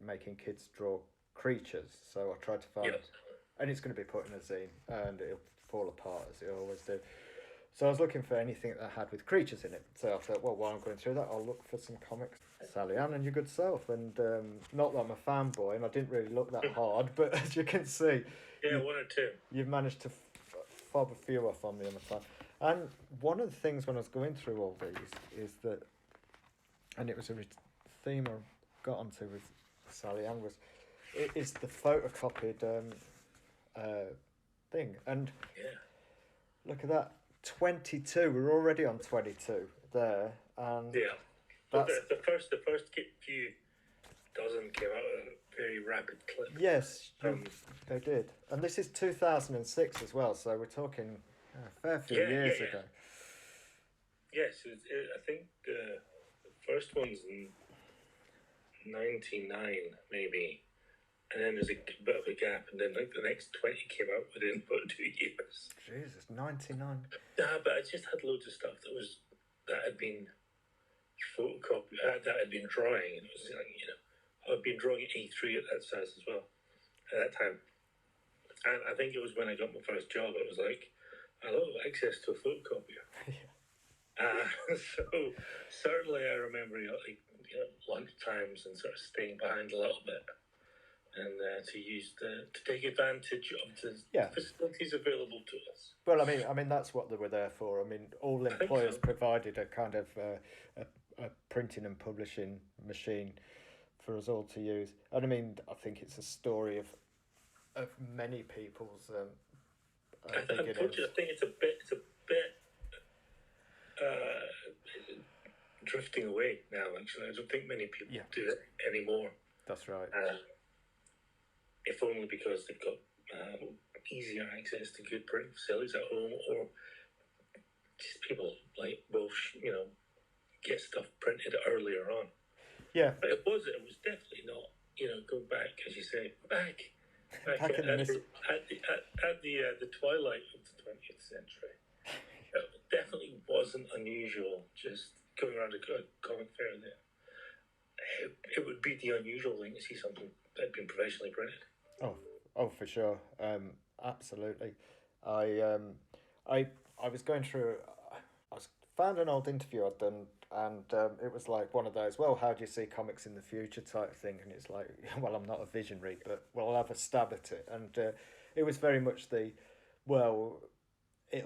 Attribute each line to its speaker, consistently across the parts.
Speaker 1: making kids draw creatures. So I tried to find,
Speaker 2: Yeah.
Speaker 1: and it's going to be put in a zine, and it'll fall apart as it always do. So I was looking for anything that had with creatures in it. So I thought, well, while I'm going through that, I'll look for some comics. Sally Ann and your good self. And not that I'm a fanboy, and I didn't really look that hard, but as you can see,
Speaker 2: Yeah, one or two.
Speaker 1: you've managed to fob a few off on me on the time. And one of the things when I was going through all these is that, and it was a theme I got onto with Sally Ann, was it is the photocopied thing. And
Speaker 2: Yeah.
Speaker 1: look at that. 22. We're already on 22 there, and
Speaker 2: Yeah. But
Speaker 1: that's
Speaker 2: the first few dozen came out at a very rapid clip.
Speaker 1: yes, they did. And this is 2006 as well, so we're talking a fair few years ago.
Speaker 2: Yes, I think the first one's in 99 maybe, and then there's a bit of a gap, and then like the next 20 came out within about 2 years.
Speaker 1: Jesus, 99.
Speaker 2: Nah, but I just had loads of stuff that had been photocopied, that had been drawing, and it was like, I'd been drawing at E3 at that size as well at that time. And I think it was when I got my first job, it was like, I love access to a photocopier. So certainly I remember lunch times and sort of staying behind a little bit, and to take advantage of the facilities available to us.
Speaker 1: Well, I mean that's what they were there for. I mean, all employers provided a kind of a printing and publishing machine for us all to use. And I mean, I think it's a story of many people's.
Speaker 2: Unfortunately, I think it's a bit drifting away now. Actually, I don't think many people do it anymore.
Speaker 1: That's right.
Speaker 2: If only because they've got easier access to good printing facilities at home, or just people like Welsh, get stuff printed earlier on.
Speaker 1: Yeah.
Speaker 2: But it was definitely not, go back, as you say, back at the twilight of the 20th century. It definitely wasn't unusual just going around a comic fair there. It would be the unusual thing to see something that had been professionally printed.
Speaker 1: Oh, for sure. Absolutely. I was going through. Found an old interview I'd done, and it was like one of those. Well, how do you see comics in the future type thing? And it's like, well, I'm not a visionary, but I'll have a stab at it. And it was very much it'll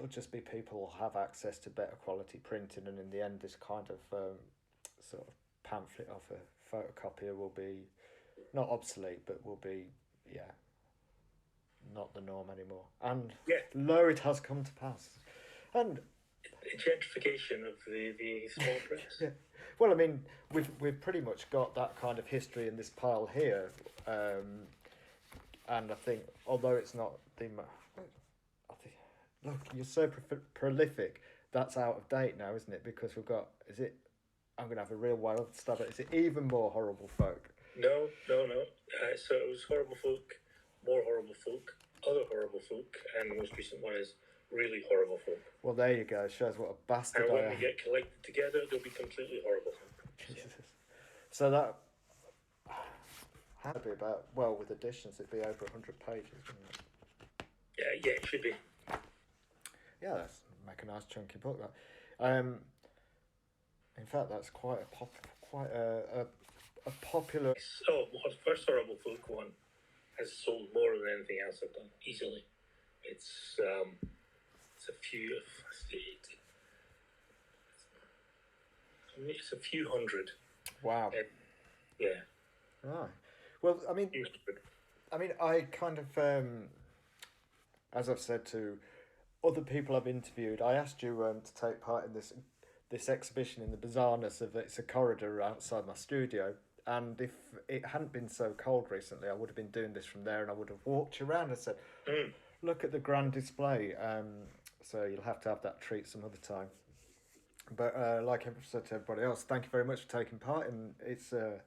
Speaker 1: just be people have access to better quality printing, and in the end, this kind of sort of pamphlet of a photocopier will be not obsolete, but will be not the norm anymore. And lo, it has come to pass. And
Speaker 2: gentrification of the small press.
Speaker 1: Yeah. Well, I mean, we've pretty much got that kind of history in this pile here, and I think although it's not look, you're so prolific. That's out of date now, isn't it? Because we've got I'm going to have a real wild stab at. Is it even more horrible folk?
Speaker 2: No. So it was horrible folk, more horrible folk, other horrible folk, and the most recent one is really horrible folk.
Speaker 1: Well, there you go. It shows what a bastard
Speaker 2: and
Speaker 1: I
Speaker 2: when
Speaker 1: am.
Speaker 2: we get collected together, they'll be completely horrible folk.
Speaker 1: Jesus. So that had to be about, with additions, it'd be over 100 pages, wouldn't it?
Speaker 2: Yeah, it should be.
Speaker 1: Yeah, that's make a nice chunky book. That, in fact, that's quite a popular.
Speaker 2: So, the first horrible folk one has sold more than anything else I've done easily. It's a few. It's a few hundred.
Speaker 1: Wow.
Speaker 2: Yeah.
Speaker 1: Right. Well, I mean, I kind of, as I've said to other people I've interviewed, I asked you to take part in this exhibition in the bizarreness of it's a corridor outside my studio. And if it hadn't been so cold recently, I would have been doing this from there, and I would have walked you around and said, look at the grand display. So you'll have to have that treat some other time. But like I've said to everybody else, thank you very much for taking part. And it's a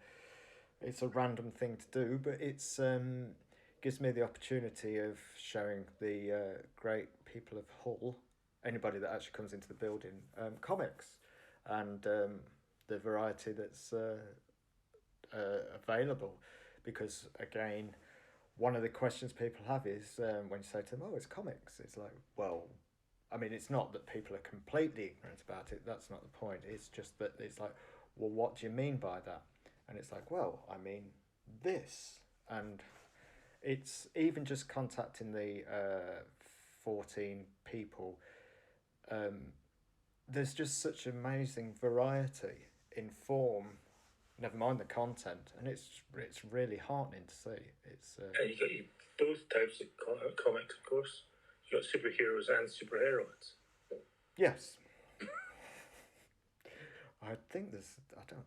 Speaker 1: random thing to do, but it's gives me the opportunity of showing the great people of Hull, anybody that actually comes into the building, comics, and the variety that's available. because again, one of the questions people have is when you say to them, "Oh, it's comics," it's like, well, I mean, it's not that people are completely ignorant about it. That's not the point. It's just that it's like, well, what do you mean by that? And it's like, well, I mean this, and it's even just contacting the 14 people. There's just such amazing variety in form. Never mind the content, and it's really heartening to see. It's
Speaker 2: and you got both types of comics, of course. You got superheroes and superheroines.
Speaker 1: Yes. I think there's. I don't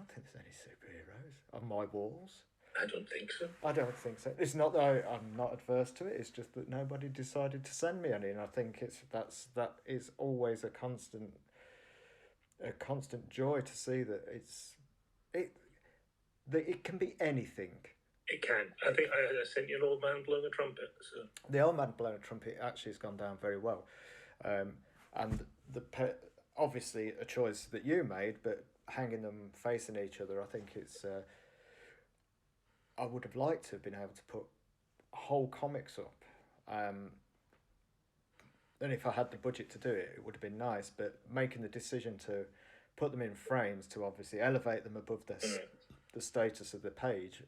Speaker 1: think there's any superheroes on my walls.
Speaker 2: I don't think so.
Speaker 1: I don't think so. It's not that I'm not adverse to it. It's just that nobody decided to send me any, and I think that is always a constant joy to see that it can be anything.
Speaker 2: It can. I think I sent you an old man blowing a trumpet. So
Speaker 1: the old man blowing a trumpet actually has gone down very well, and obviously a choice that you made, but hanging them facing each other, I think it's. I would have liked to have been able to put whole comics up. And if I had the budget to do it, it would have been nice. But making the decision to put them in frames to obviously elevate them above the status of the page,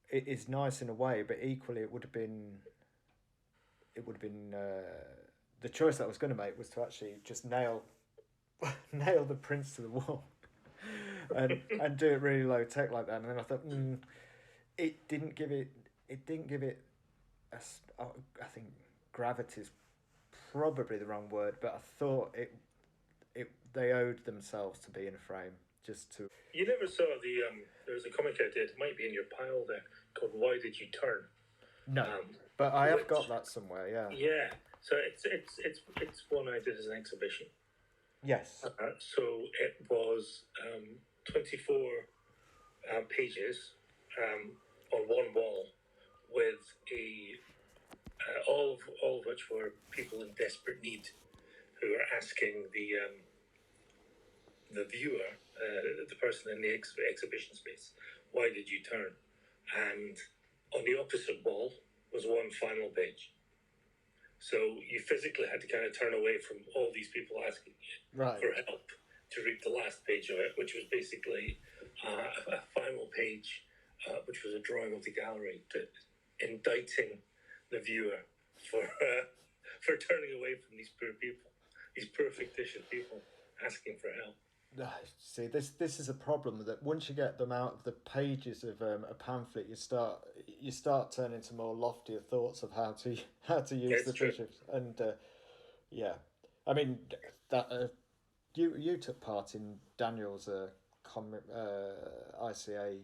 Speaker 1: it is nice in a way. But equally, it would have been the choice that I was going to make was to actually just nail the prints to the wall. and do it really low tech like that, and then I thought it didn't give it I think gravity is probably the wrong word, but I thought they owed themselves to be in a frame. Just to
Speaker 2: you never saw there was a comic I did, it might be in your pile there, called Why Did You Turn?
Speaker 1: No, but I have got that somewhere.
Speaker 2: Yeah, so it's one I did as an exhibition.
Speaker 1: Yes.
Speaker 2: So it was 24 pages on one wall, with all of which were people in desperate need, who are asking the viewer, the person in the exhibition space, why did you turn? And on the opposite wall was one final page. So you physically had to kind of turn away from all these people asking for help to read the last page of it, which was basically a final page, which was a drawing of the gallery, indicting the viewer for turning away from these poor people, these poor fictitious people asking for help.
Speaker 1: See, this is a problem, that once you get them out of the pages of a pamphlet, you start turning to more loftier thoughts of how to use the pictures. And I mean that you took part in Daniel's ICA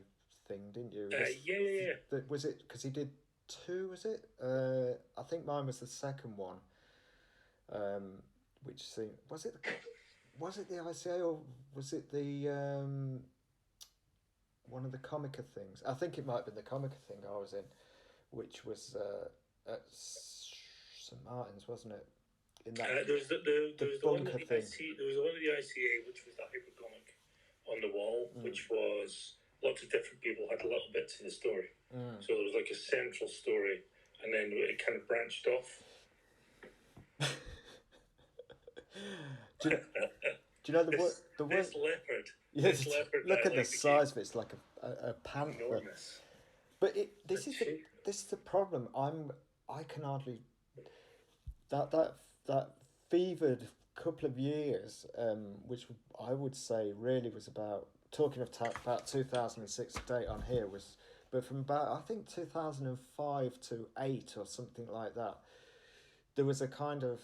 Speaker 1: thing, didn't you?
Speaker 2: Yeah.
Speaker 1: Was it because he did 2? Was it? I think mine was the second one. Which seemed was it the ICA, or was it the one of the Comica things? I think it might have been the Comica thing I was in, which was at St Martin's, wasn't it? In that
Speaker 2: there was the one at the ICA, there was the one at the ICA, which was the hypercomic on the wall, which was lots of different people had little bits of the story. So there was like a central story, and then it kind of branched off.
Speaker 1: Do you know the word?
Speaker 2: This leopard.
Speaker 1: Yes, look at the size of it. It's like a panther.
Speaker 2: Enormous.
Speaker 1: But this is the problem. I can hardly that fevered couple of years, which I would say really was about, talking of about 2006 date on here, was, but from about, I think 2005 to 8 or something like that, there was a kind of,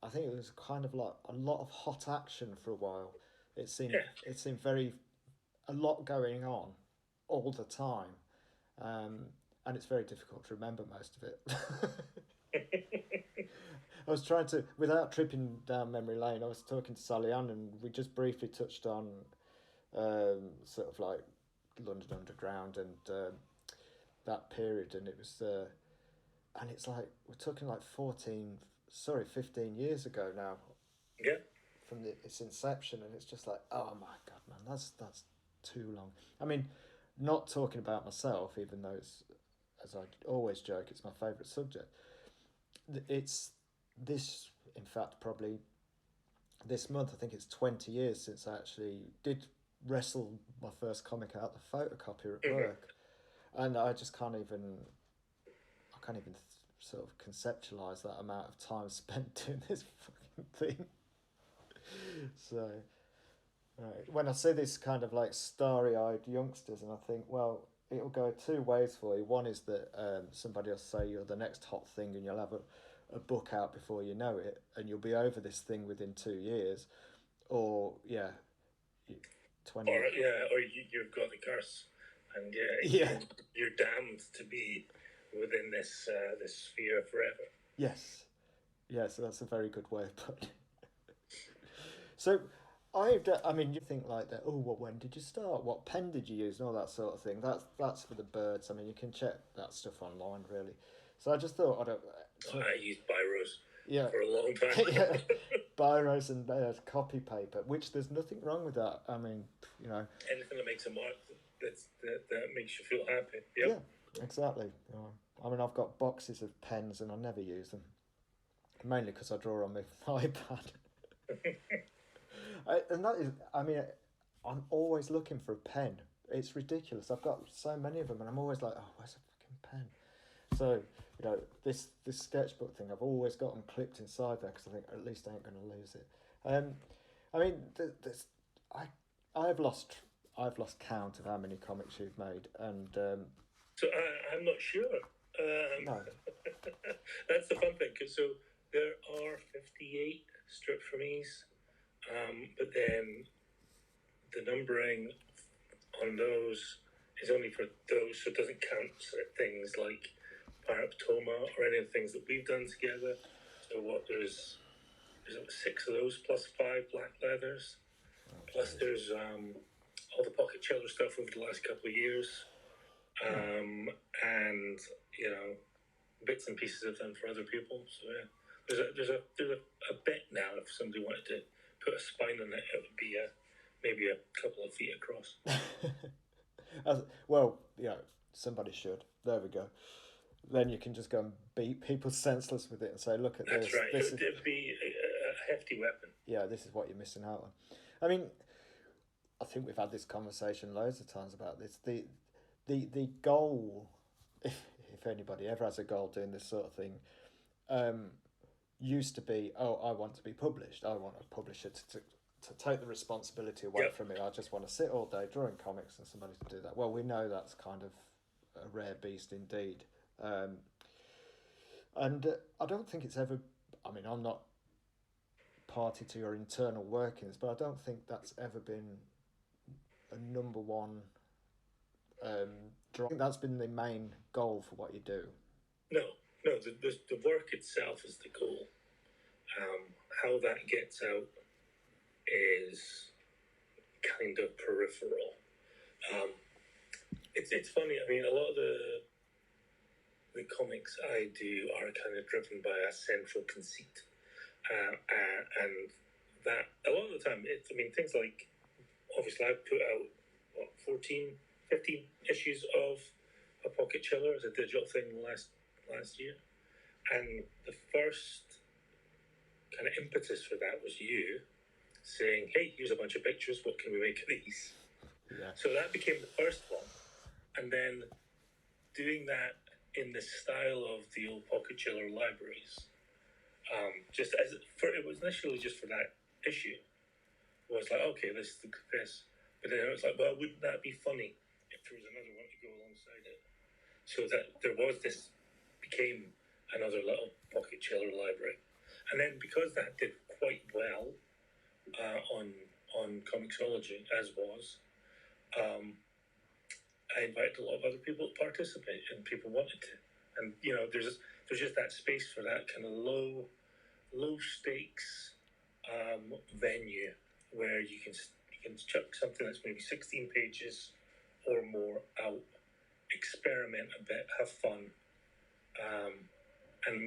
Speaker 1: I think it was kind of like a lot of hot action for a while. It seemed a lot going on all the time, and it's very difficult to remember most of it. I was trying to, without tripping down memory lane, I was talking to Sally Ann, and we just briefly touched on sort of like London Underground and that period, and it was and it's like we're talking like 15 years ago now. From its inception, and it's just like, oh my god, man, that's too long. I mean, not talking about myself, even though it's, as I always joke, it's my favourite subject. It's this, in fact, probably this month, I think it's 20 years since I actually did wrestle my first comic out the photocopier at work. And I just can't even sort of conceptualise that amount of time spent doing this fucking thing. So, right, when I see this kind of like starry-eyed youngsters, and I think, well, it'll go two ways for you. One is that somebody will say you're the next hot thing, and you'll have a book out before you know it, and you'll be over this thing within 2 years, or 20.
Speaker 2: Or you've got the curse, and you're damned to be within this sphere forever.
Speaker 1: Yes, so that's a very good way of putting it. So, I mean, you think like that. Oh, well, when did you start? What pen did you use? And all that sort of thing. That's for the birds. I mean, you can check that stuff online, really. So I just thought
Speaker 2: I used biros for a long time.
Speaker 1: Biros and copy paper, which there's nothing wrong with that. I mean,
Speaker 2: anything that makes a mark that makes you feel happy. Yep.
Speaker 1: Yeah, exactly. I mean, I've got boxes of pens and I never use them, mainly because I draw on my iPad. And that is, I mean, I'm always looking for a pen. It's ridiculous. I've got so many of them, and I'm always like, oh, where's a fucking pen? So, this sketchbook thing, I've always got them clipped inside there because I think at least I ain't going to lose it. I mean, I've lost count of how many comics you've made, and
Speaker 2: so I'm not sure.
Speaker 1: No.
Speaker 2: That's the fun thing. So there are 58 strip for me's, but then the numbering on those is only for those, so it doesn't count things like Paraptoma or any of the things that we've done together. So there's 6 of those plus 5 black leathers, plus there's all the pocket chiller stuff over the last couple of years, and bits and pieces of them for other people. So there's a bit now. If somebody wanted to put a spine on it, it would be maybe a couple of feet across.
Speaker 1: Somebody should. There we go. Then you can just go and beat people senseless with it and say, look at
Speaker 2: That's
Speaker 1: this.
Speaker 2: Right.
Speaker 1: This
Speaker 2: it'd be a hefty weapon.
Speaker 1: Yeah, this is what you're missing out on. I mean, I think we've had this conversation loads of times about this. The goal, if anybody ever has a goal doing this sort of thing, used to be, I want to be published. I want a publisher to take the responsibility away from me. I just want to sit all day drawing comics and somebody to do that. Well, we know that's kind of a rare beast indeed. And I don't think it's ever, I mean, I'm not party to your internal workings, but I don't think that's ever been a number one draw. I think that's been the main goal for what you do.
Speaker 2: No, the work itself is the goal. How that gets out is kind of peripheral. It's funny. I mean, a lot of the comics I do are kind of driven by a central conceit, and that a lot of the time, things like, obviously I put out 14, 15 issues of a pocket chiller as a digital thing last year, and the first kind of impetus for that was you saying, hey, here's a bunch of pictures, what can we make of these?
Speaker 1: Yeah.
Speaker 2: So that became the first one, and then doing that in the style of the old pocket chiller libraries, it was initially just for that issue. It was like, okay, this, but then it was like, well, wouldn't that be funny if there was another one to go alongside it? So that there was this, became another little pocket chiller library, and then because that did quite well on Comixology, as was, I invited a lot of other people to participate, and people wanted to. And there's just that space for that kind of low stakes venue where you can chuck something that's maybe 16 pages or more out, experiment a bit, have fun, and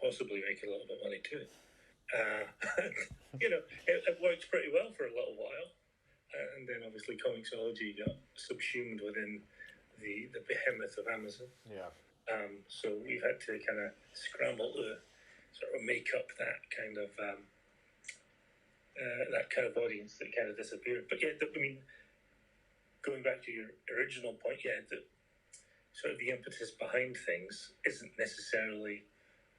Speaker 2: possibly make a little bit of money too. It works pretty well for a little while. and then obviously Comixology got subsumed within the behemoth of Amazon.
Speaker 1: Yeah.
Speaker 2: So we've had to kind of scramble to sort of make up that kind of audience that kind of disappeared. But yeah, I mean, going back to your original point, yeah, sort of the impetus behind things isn't necessarily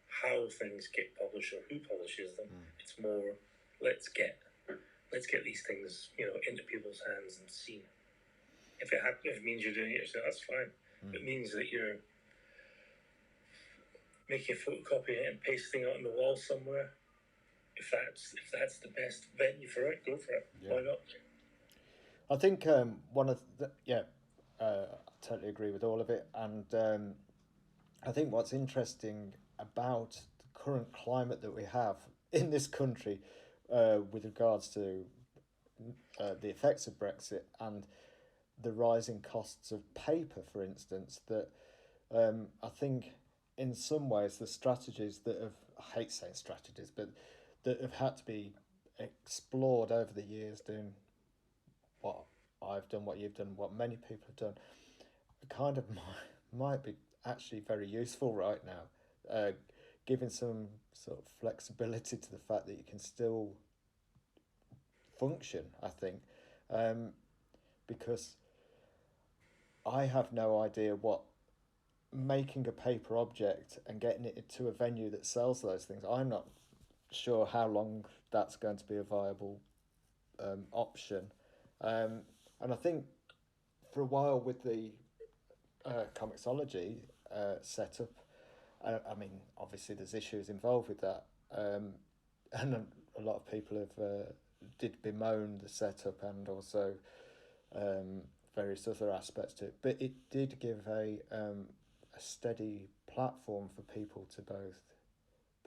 Speaker 2: how things get published or who publishes them. It's more let's get these things, you know, into people's hands and seen. If it means you're doing it yourself, that's fine. If it means that you're making a photocopy and pasting it on the wall somewhere, if that's the best venue for it, go for it. Yeah. Why not?
Speaker 1: I think one of the I totally agree with all of it, and I think what's interesting about the current climate that we have in this country with regards to the effects of Brexit and the rising costs of paper, for instance, that I think in some ways the strategies that have, I hate saying strategies, but that have had to be explored over the years, doing what I've done, what you've done, what many people have done, kind of might be actually very useful right now, giving some sort of flexibility to the fact that you can still function, I think, because I have no idea what making a paper object and getting it into a venue that sells those things, I'm not sure how long that's going to be a viable option. And I think for a while with the Comixology setup, I mean, obviously there's issues involved with that, and a lot of people have did bemoan the setup and also various other aspects to it, but it did give a steady platform for people to both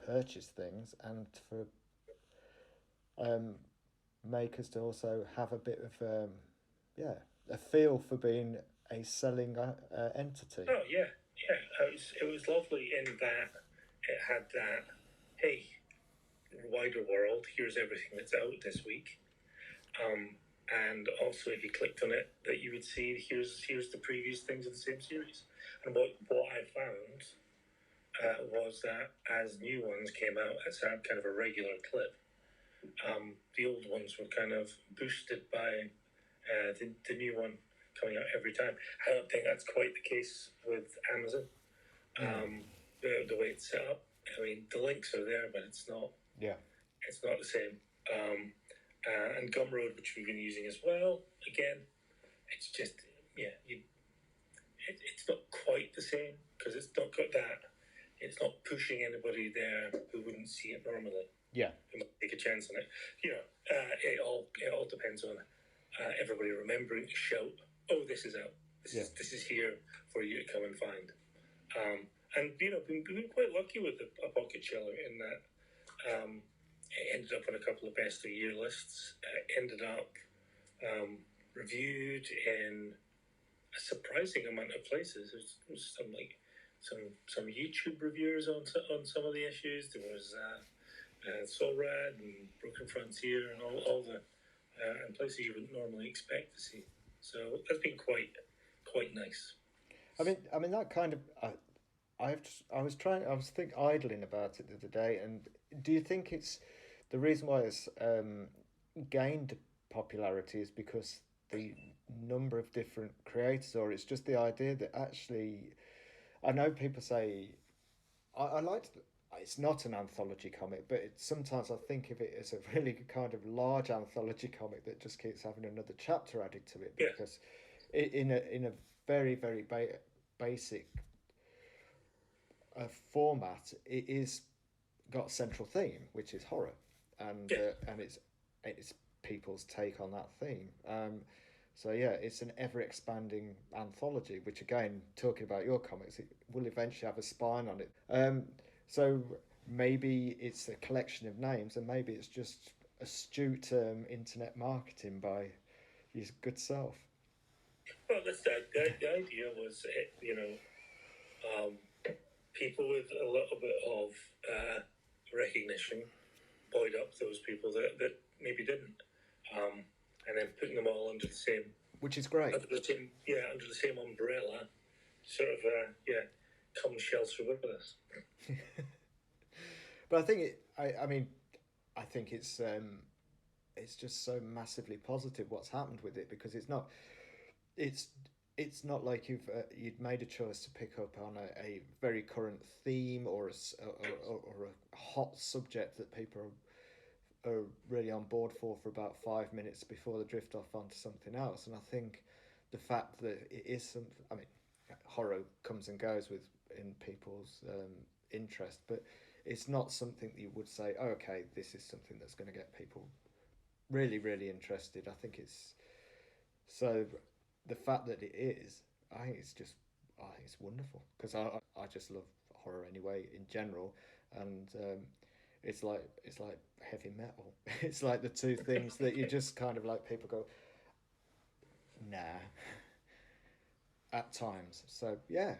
Speaker 1: purchase things and for makers to also have a bit of a feel for being a selling entity.
Speaker 2: Oh yeah. It was lovely in that it had that, hey, wider world, here's everything that's out this week, and also if you clicked on it, that you would see here's the previous things of the same series. And what I found was that as new ones came out, it's had kind of a regular clip. The old ones were kind of boosted by the new one coming out every time. I don't think that's quite the case with Amazon. The way it's set up. I mean, the links are there, but it's not.
Speaker 1: Yeah.
Speaker 2: It's not the same. And Gumroad, which we've been using as well. Again, it's just it's not quite the same because it's not got that. It's not pushing anybody there who wouldn't see it normally.
Speaker 1: Yeah.
Speaker 2: Who might take a chance on it. You know, it all depends on everybody remembering to shout, "Oh, this is out. This is here for you to come and find." And you know, we've been quite lucky with a pocket chiller in that it ended up on a couple of best of the year lists. Ended up reviewed in a surprising amount of places. There was some YouTube reviewers on some of the issues. There was Solrad and Broken Frontier and all the places you wouldn't normally expect to see. So that's been quite nice.
Speaker 1: I mean that kind of. I was idling about it the other day, and do you think it's the reason why it's gained popularity is because the number of different creators, or it's just the idea that actually, I know people say, I like it's not an anthology comic, but sometimes I think of it as a really kind of large anthology comic that just keeps having another chapter added to it because in a very very basic format, it is got a central theme, which is horror, and it's people's take on that theme. So yeah, it's an ever expanding anthology, which again, talking about your comics, it will eventually have a spine on it. So maybe it's a collection of names, and maybe it's just astute internet marketing by your good self.
Speaker 2: Well, that's the idea was, you know, people with a little bit of recognition buoyed up those people that maybe didn't. and then putting them all under the same,
Speaker 1: which is great.
Speaker 2: Under the same umbrella, sort of come shelter with us.
Speaker 1: But I think I think it's just so massively positive what's happened with it, because it's not like you'd made a choice to pick up on a very current theme or a hot subject that people are really on board for about 5 minutes before they drift off onto something else. And I think the fact that it is something, I mean, horror comes and goes in people's interest, but it's not something that you would say, oh, okay, this is something that's going to get people really, really interested. I think it's so. The fact that it is, I think it's wonderful, because I just love horror anyway in general, and it's like heavy metal. It's like the two things that you just kind of like, people go, nah, at times. So yeah,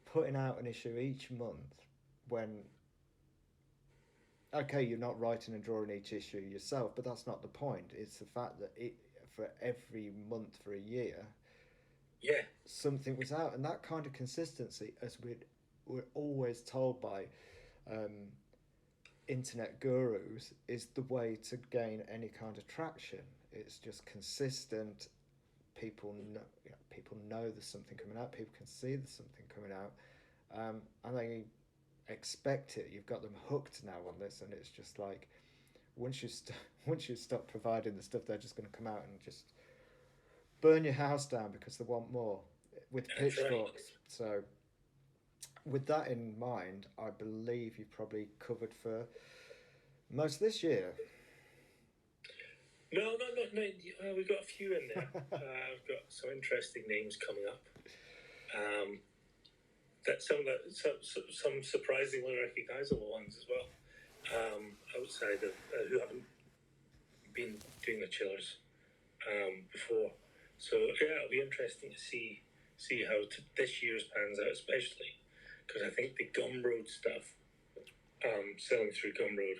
Speaker 1: putting out an issue each month when, okay, you're not writing and drawing each issue yourself, but that's not the point. It's the fact that it, for every month for a year, something was out, and that kind of consistency, as we're always told by internet gurus, is the way to gain any kind of traction. It's just consistent. People know there's something coming out. People can see there's something coming out, and they expect it. You've got them hooked now on this, and it's just like, once you stop providing the stuff, they're just going to come out and just burn your house down because they want more with pitchforks. Right. So with that in mind, I believe you've probably covered for most of this year.
Speaker 2: No. We've got a few in there. I've got some interesting names coming up. Some surprisingly recognisable ones as well. Outside of who haven't been doing the chillers before. So yeah, it'll be interesting to see how this year's pans out, especially because I think the Gumroad stuff, selling through Gumroad,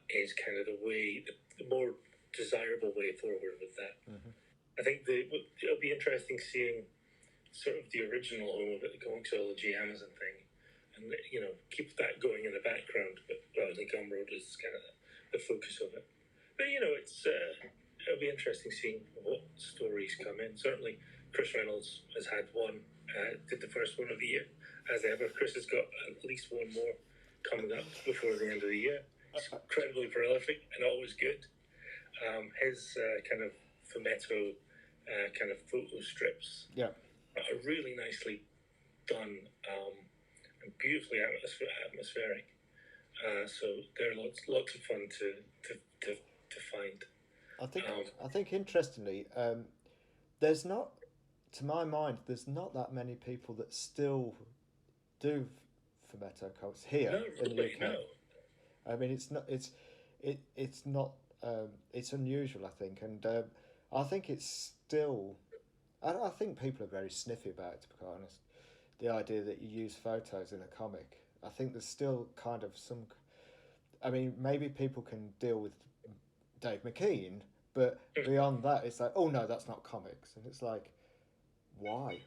Speaker 2: is kind of the way, the more desirable way forward with that. Mm-hmm. I think it'll be interesting seeing sort of the original home of it, the Comixology Amazon thing, and keep that going in the background. But the Gumroad is kind of the focus of it. But it'll be interesting seeing what stories come in. Certainly, Chris Reynolds has had one. Did the first one of the year as ever. Chris has got at least one more coming up before the end of the year. It's incredibly prolific and always good. His kind of fumetto kind of photo strips are really nicely done and beautifully atmospheric. So they're lots of fun to find.
Speaker 1: I think interestingly, there's not, to my mind, there's not that many people that still do fumetto comics here in the UK. No. I mean, it's not. It's unusual, I think, and I think it's still. I think people are very sniffy about it, to be quite honest. The idea that you use photos in a comic, I think there's still kind of some. I mean, maybe people can deal with Dave McKean, but beyond that, it's like, oh no, that's not comics, and it's like, why?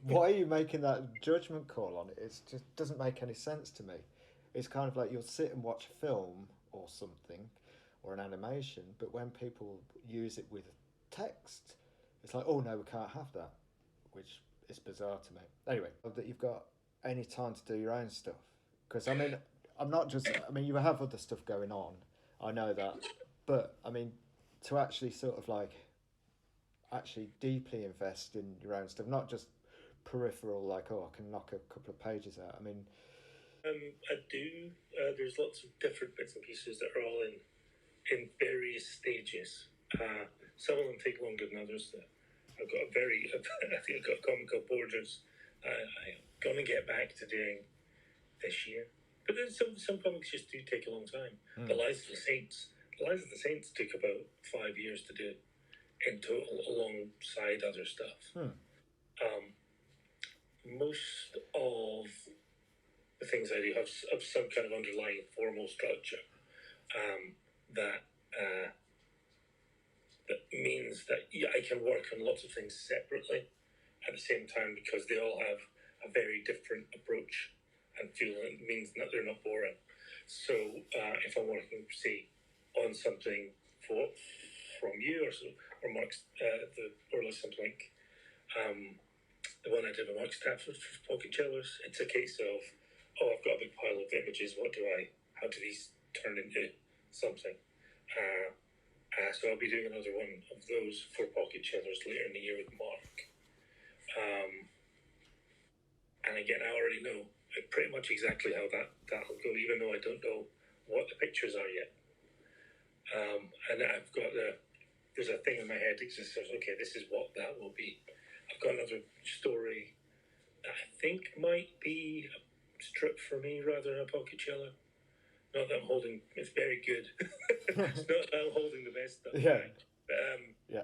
Speaker 1: Why are you making that judgment call on it? It just doesn't make any sense to me. It's kind of like you'll sit and watch a film or something, or an animation, but when people use it with text, it's like, oh no, we can't have that, which is bizarre to me. Anyway, that you've got any time to do your own stuff, because I mean, I'm not just. I mean, you have other stuff going on. I know that, but I mean, to actually sort of like, actually deeply invest in your own stuff, not just peripheral, like, oh, I can knock a couple of pages out. I mean,
Speaker 2: I do. There's lots of different bits and pieces that are all in various stages. Some of them take longer than others. I've got I think I've got a comic called Borders. I'm gonna get back to doing this year, but then some comics just do take a long time. The Lives of the Saints took about 5 years to do in total, alongside other stuff. Most of the things I do have some kind of underlying formal structure that that means that I can work on lots of things separately at the same time because they all have a very different approach and feel. It means that they're not boring. So if I'm working, say, on something from you or Mark's something like the one I did with Mark Stafford for Pocket Chillers, it's a case of I've got a big pile of images. How do these turn into something? So I'll be doing another one of those for Pocket Chillers later in the year with Mark. And again, I already know pretty much exactly how that'll go, even though I don't know what the pictures are yet. And I've got there's a thing in my head that just says, okay, this is what that will be. I've got another story that I think might be a strip for me rather than a pocket cello. Not that I'm holding, it's very good. It's not that I'm holding the best stuff.
Speaker 1: Yeah.
Speaker 2: But,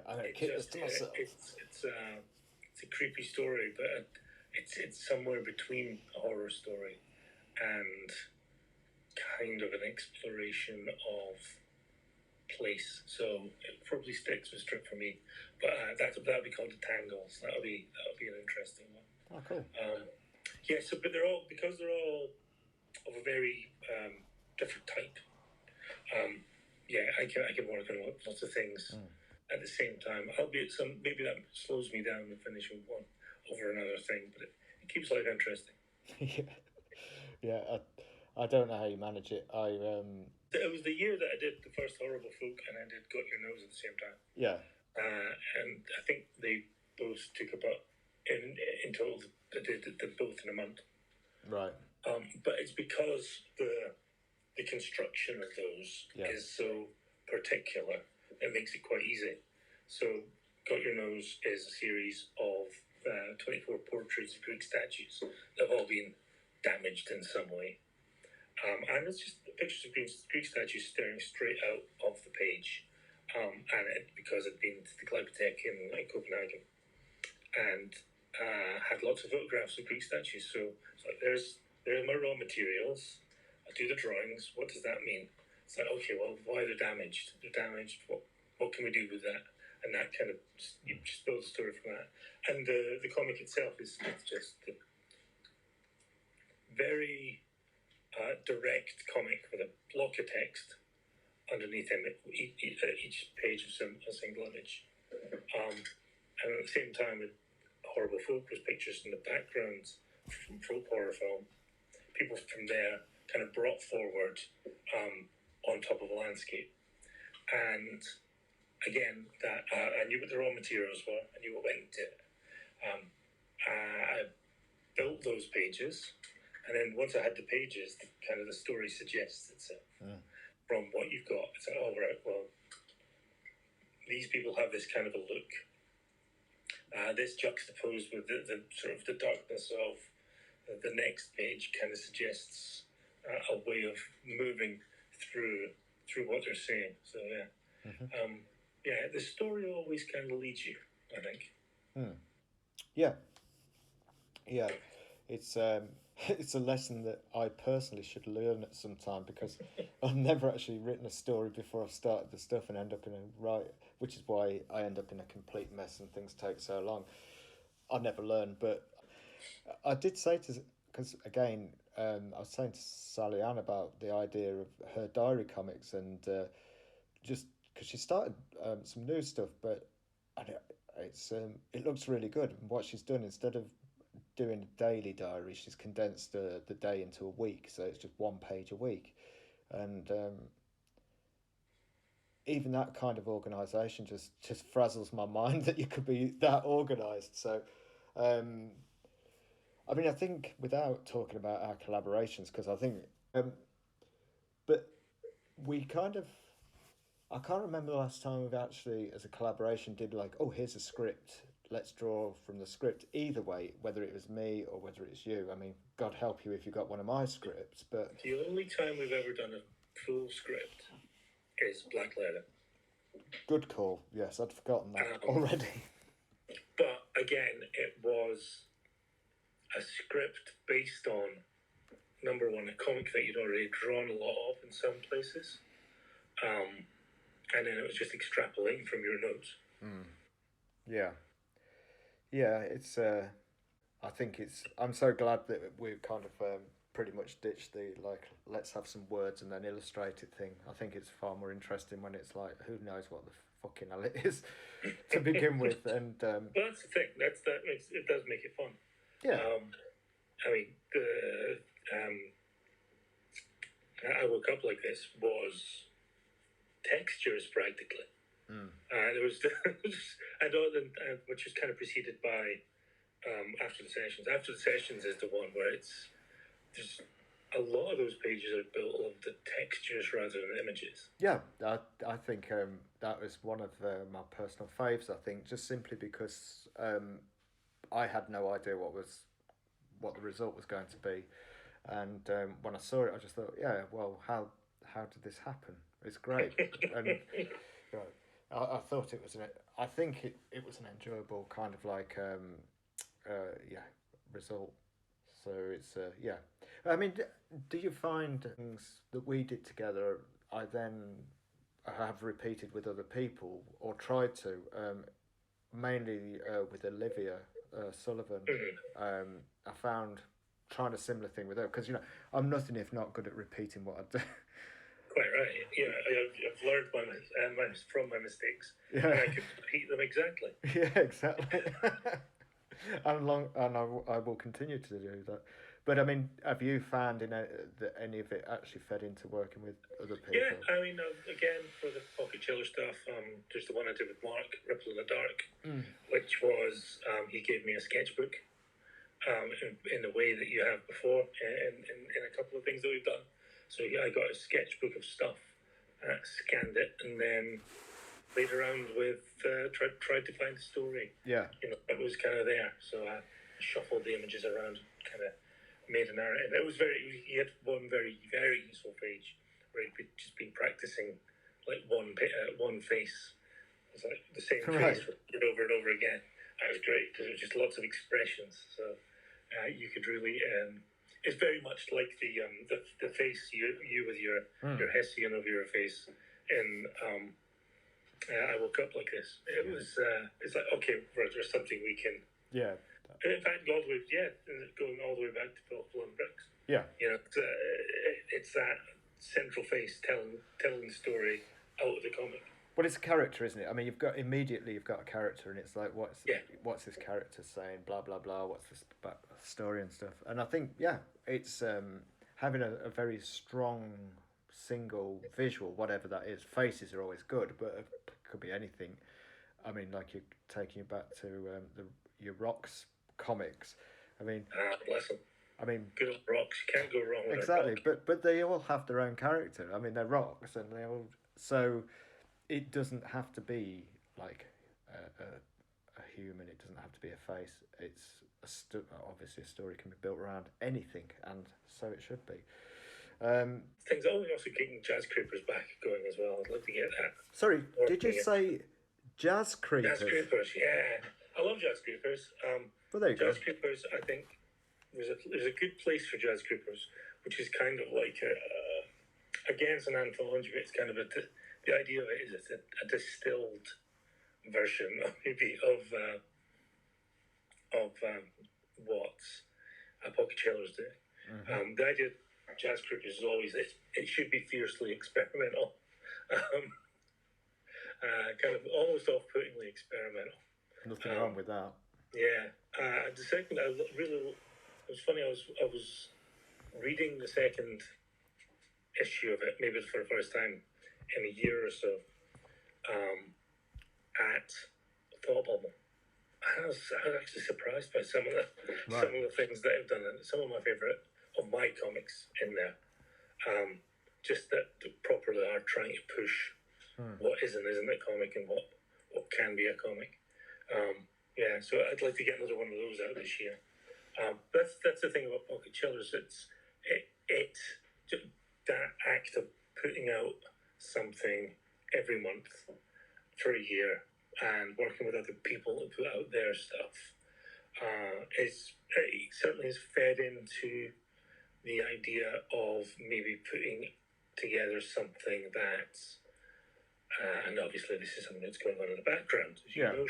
Speaker 1: I'm going to keep this to myself.
Speaker 2: It's a creepy story, but it's somewhere between a horror story and kind of an exploration of place. So it probably sticks with strip for me. But that'll be called the Tangles. That'll be an interesting one.
Speaker 1: Oh, cool.
Speaker 2: Yeah. So, but they're all of a very different type. I can work on lots of things at the same time. Maybe that slows me down in finishing one over another thing, but it keeps life interesting.
Speaker 1: I don't know how you manage it.
Speaker 2: It was the year that I did the first Horrible Folk and I did Got Your Nose at the same time.
Speaker 1: Yeah.
Speaker 2: And I think they both took about in total they did both in a month.
Speaker 1: Right.
Speaker 2: But it's because the construction of those is so particular, it makes it quite easy. So Got Your Nose is a series of 24 portraits of Greek statues that have all been damaged in some way. And it's just pictures of Greek statues staring straight out of the page. Because I'd been to the Glyptothek in Copenhagen and had lots of photographs of Greek statues. So it's like, there's my raw materials. I do the drawings. What does that mean? It's like, okay, well, why they're damaged? They're damaged. What can we do with that? And that kind of, you just build a story from that. And the comic itself is just a very direct comic with a block of text underneath him, each page of a single image. And at the same time, Horrible Folk was pictures in the background from folk horror film. People from there kind of brought forward on top of a landscape. And again, that I knew what the raw materials were. I knew what went into it. I built those pages, and then once I had the pages, kind of the story suggests itself. From what you've got. It's like, right, well, these people have this kind of a look. This juxtaposed with the sort of the darkness of the next page kind of suggests a way of moving through what they're saying. So the story always kind of leads you, I think.
Speaker 1: Yeah. It's a lesson that I personally should learn at some time because I've never actually written a story before I've started the stuff and end up in which is why I end up in a complete mess and things take so long. I never learn, but I did say because again, I was saying to Sally Ann about the idea of her diary comics and just because she started some new stuff, but it looks really good. And what she's done, instead of doing a daily diary, she's condensed the day into a week, so it's just one page a week. And even that kind of organisation just frazzles my mind that you could be that organised. So I think without talking about our collaborations, because I think but we kind of, I can't remember the last time we've actually as a collaboration did like, oh, here's a script, let's draw from the script. Either way, whether it was me or whether it's you, I mean, God help you if you got one of my scripts. But
Speaker 2: the only time we've ever done a full script is Black Letter.
Speaker 1: Good call. Yes, I'd forgotten that already.
Speaker 2: But again, it was a script based on, number one, a comic that you'd already drawn a lot of in some places. and then it was just extrapolating from your notes.
Speaker 1: Yeah. Yeah, it's. I think it's. I'm so glad that we've kind of pretty much ditched the like let's have some words and then illustrate it thing. I think it's far more interesting when it's like who knows what the fucking hell it is to begin with, and
Speaker 2: well, that's the thing. It does make it fun.
Speaker 1: yeah.
Speaker 2: I mean, I Woke Up Like This was textures practically. There was, which is kind of preceded by After the Sessions. After the Sessions is the one where there's a lot of those pages are built on the textures rather than images.
Speaker 1: Yeah, I think that was one of my personal faves. I think just simply because I had no idea what the result was going to be, and when I saw it, I just thought, yeah, well, how did this happen? It's great, and I thought it was I think it was an enjoyable kind of like result. So it's yeah. I mean, do you find things that we did together? I then have repeated with other people or tried to, mainly with Olivia Sullivan. I found trying a similar thing with her because I'm nothing if not good at repeating what I do.
Speaker 2: Quite right. I've learned from my mistakes, and I can repeat them exactly.
Speaker 1: Yeah, exactly. and I will continue to do that. But I mean, have you found that any of it actually fed into working with other people?
Speaker 2: Yeah, I mean, again, for the Pocket Chiller stuff, there's the one I did with Mark, Ripple in the Dark, which was he gave me a sketchbook in the way that you have before in a couple of things that we've done. So I got a sketchbook of stuff, scanned it, and then played around with, tried to find the story.
Speaker 1: Yeah.
Speaker 2: It was kind of there. So I shuffled the images around, kind of made a narrative. He had one very, very useful page where he'd just been practicing like one face. It was like the same face over and over again. That was great because it was just lots of expressions. So you could really... it's very much like the face you with your Hessian of your face in I Woke Up Like This. It was it's like, okay, there's something we can in fact going all the way back to Blown Bricks. It's that central face telling the story out of the comic.
Speaker 1: Well, it's a character, isn't it? I mean, you've got a character, and it's like, what's this character saying? Blah blah blah. What's this story and stuff? And I think, it's having a very strong single visual, whatever that is. Faces are always good, but it could be anything. I mean, like you're taking it back to your Rocks comics. I mean,
Speaker 2: bless them.
Speaker 1: I mean,
Speaker 2: good old Rocks. You can't go wrong with
Speaker 1: exactly. But they all have their own character. I mean, they're Rocks, and they all so. It doesn't have to be like a human. It doesn't have to be a face. It's obviously a story can be built around anything, and so it should be.
Speaker 2: Things also keeping Jazz Creepers back going as well. I'd like to get that.
Speaker 1: Sorry, did you say Jazz Creepers?
Speaker 2: Jazz Creepers, yeah. I love Jazz Creepers.
Speaker 1: Well, there you go.
Speaker 2: Jazz Creepers, I think there's a good place for Jazz Creepers, which is kind of like again, it's an anthology. But it's kind of the idea of it is it's a distilled version maybe of what Pocket Chillers do. The idea of Jazz Creepers is always it should be fiercely experimental, kind of almost off-puttingly experimental.
Speaker 1: Nothing wrong with that.
Speaker 2: Yeah. The second, it was funny. I was reading the second issue of it, maybe for the first time in a year or so, at Thought Bubble. I was actually surprised by some of the things that I've done. Some of my favourite of my comics in there. Just that properly are trying to push what is and isn't a comic and what can be a comic. So I'd like to get another one of those out this year. That's the thing about Pocket Chillers. It's that act of putting out something every month for a year and working with other people to put out their stuff. It certainly is fed into the idea of maybe putting together something that's and obviously this is something that's going on in the background, as you know.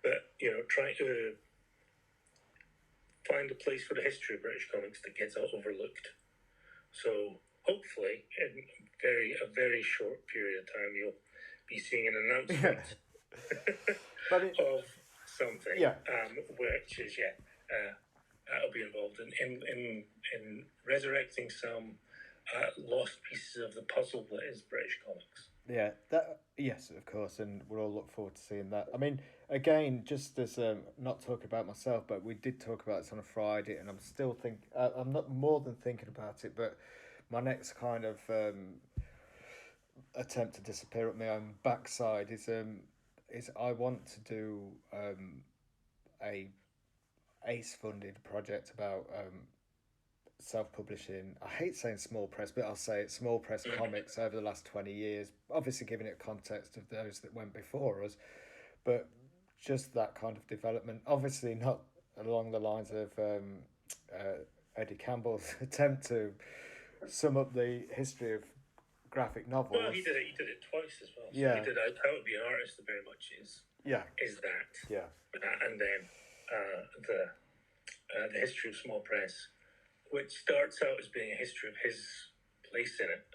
Speaker 2: But trying to find a place for the history of British comics that gets overlooked. So hopefully, in a very short period of time, you'll be seeing an announcement of something, which is that'll be involved in resurrecting some lost pieces of the puzzle that is British comics.
Speaker 1: Yeah, yes, of course, and we'll all look forward to seeing that. I mean, again, just as not talking about myself, but we did talk about this on a Friday, and I'm still I'm not more than thinking about it, but my next kind of attempt to disappear up my own backside is I want to do a ACE funded project about self-publishing. I hate saying small press, but I'll say it's small press comics over the last 20 years, obviously giving it context of those that went before us, but just that kind of development, obviously not along the lines of Eddie Campbell's attempt to sum up the history of graphic novels.
Speaker 2: Well, he did it twice as well. So he did How to Be an Artist very much is that.
Speaker 1: Yeah.
Speaker 2: And then the history of small press, which starts out as being a history of his place in it,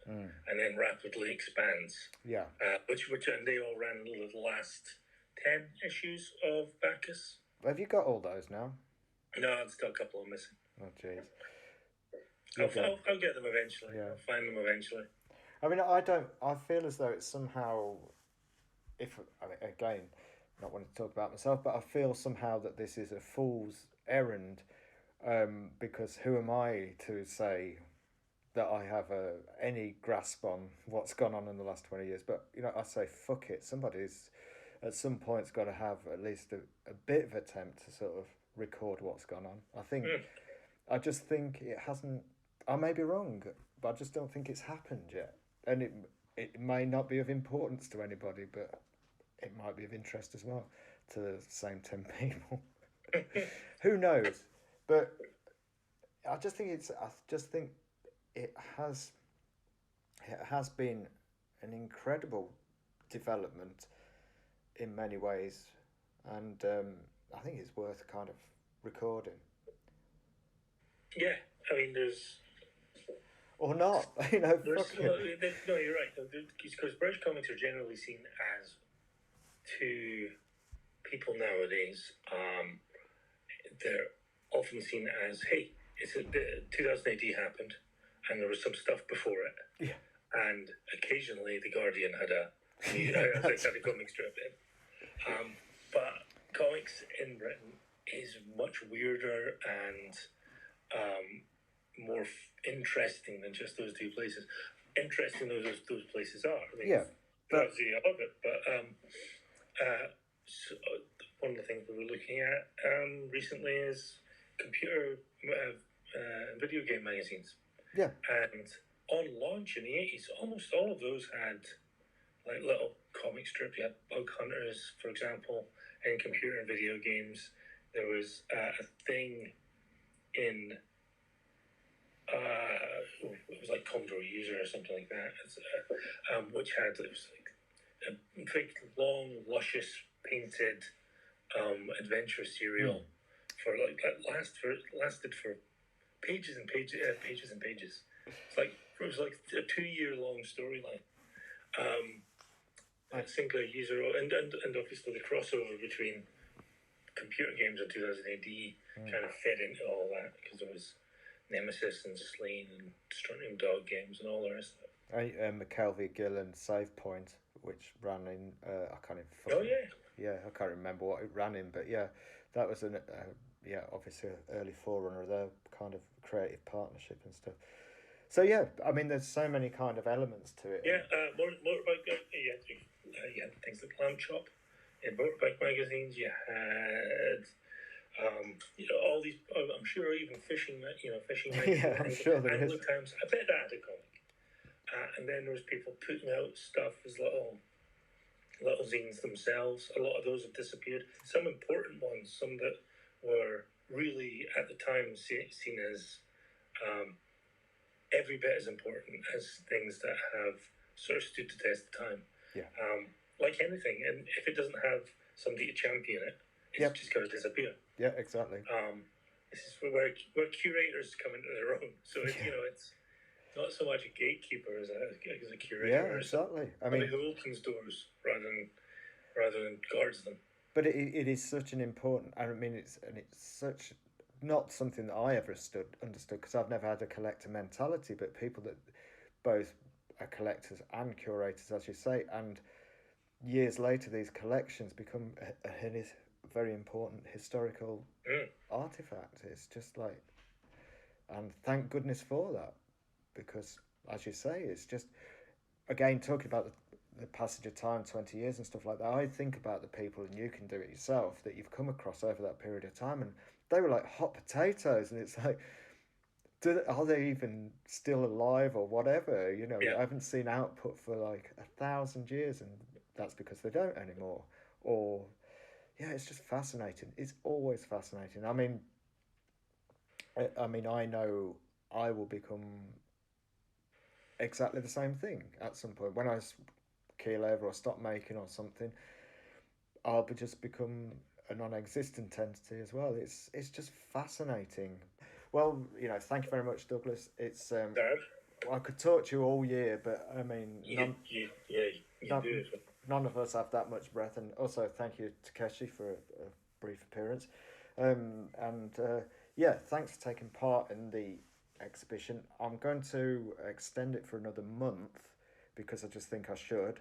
Speaker 2: and then rapidly expands.
Speaker 1: Yeah.
Speaker 2: Which and they all ran the last 10 issues of Bacchus.
Speaker 1: Have you got all those now?
Speaker 2: No, there's still a couple I'm missing.
Speaker 1: Oh, jeez.
Speaker 2: I'll get them eventually.
Speaker 1: Yeah.
Speaker 2: I'll find them eventually.
Speaker 1: I mean, I feel as though it's somehow, again, not wanting to talk about myself, but I feel somehow that this is a fool's errand, because who am I to say that I have any grasp on what's gone on in the last 20 years? But, I say, fuck it. Somebody's at some point's got to have at least a bit of attempt to sort of record what's gone on. I just think it hasn't, I may be wrong, but I just don't think it's happened yet. And it may not be of importance to anybody, but it might be of interest as well to the same 10 people. Who knows? But I just think it has been an incredible development in many ways, and I think it's worth kind of recording.
Speaker 2: Yeah, I mean, there's...
Speaker 1: Or not,
Speaker 2: no, you're right. Because British comics are generally seen as, to people nowadays, they're often seen as, hey, 2000 AD happened, and there was some stuff before it.
Speaker 1: Yeah.
Speaker 2: And occasionally the Guardian had a comic strip in. But comics in Britain is much weirder and more interesting than just those two places. Interesting though those places are. I mean, that's the of it. But so one of the things we were looking at recently is computer video game magazines.
Speaker 1: Yeah.
Speaker 2: And on launch in the 80s, almost all of those had like little comic strips. You had Bug Hunters, for example, in computer and video games. There was a thing in it was like Commodore User or something like that, which had, it was like a big, long, luscious, painted adventure serial for like lasted for pages and pages and pages. It was like a 2-year-long storyline. A single user, and obviously the crossover between computer games and 2000 AD kind of fed into all that, because there was Nemesis and Slain and Strontium Dog games and all the rest of it.
Speaker 1: McKelvey Gill and Save Point, which ran in, I can't even... I can't remember what it ran in, but that was obviously an early forerunner of their kind of creative partnership and stuff. So I mean, there's so many kind of elements to it.
Speaker 2: Motorbike, you had things like Lamb Chop in motorbike magazines. You had all these. I'm sure even fishing magazines.
Speaker 1: Yeah, I'm sure there is.
Speaker 2: Times, I bet that had a comic. And then there was people putting out stuff as little zines themselves. A lot of those have disappeared. Some important ones, some that were really at the time seen as every bit as important as things that have sort of stood the test of time.
Speaker 1: Yeah.
Speaker 2: Like anything, and if it doesn't have somebody to champion it, it's just going to disappear.
Speaker 1: Yeah, exactly.
Speaker 2: This is where curators come into their own. So it's it's not so much a gatekeeper as a curator.
Speaker 1: Yeah, exactly. I mean,
Speaker 2: who opens doors rather than guards them.
Speaker 1: But it is such an important. I mean, it's such not something that I ever understood because I've never had a collector mentality. But people that both are collectors and curators, as you say, and years later, these collections become a very important historical artifact. It's just like, and thank goodness for that, because as you say, it's just again talking about the passage of time, 20 years and stuff like that. I think about the people, and you can do it yourself, that you've come across over that period of time, and they were like hot potatoes, and it's like, are they even still alive or whatever? I haven't seen output for like 1,000 years, and that's because they don't anymore. Or it's just fascinating. It's always fascinating. I mean, I know I will become exactly the same thing at some point when I keel over or stop making or something. I'll just become a non-existent entity as well. It's just fascinating. Well, thank you very much, Douglas. It's I could talk to you all year, but I mean, none of us have that much breath. And also, thank you, Takeshi, for a brief appearance. Thanks for taking part in the exhibition. I'm going to extend it for another month because I just think I should,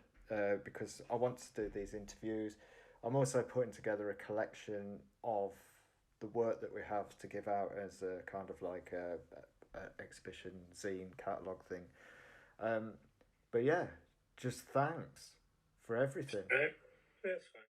Speaker 1: because I want to do these interviews. I'm also putting together a collection of the work that we have to give out as a kind of like a exhibition zine catalogue thing. But yeah, just thanks for everything.
Speaker 2: That's fine.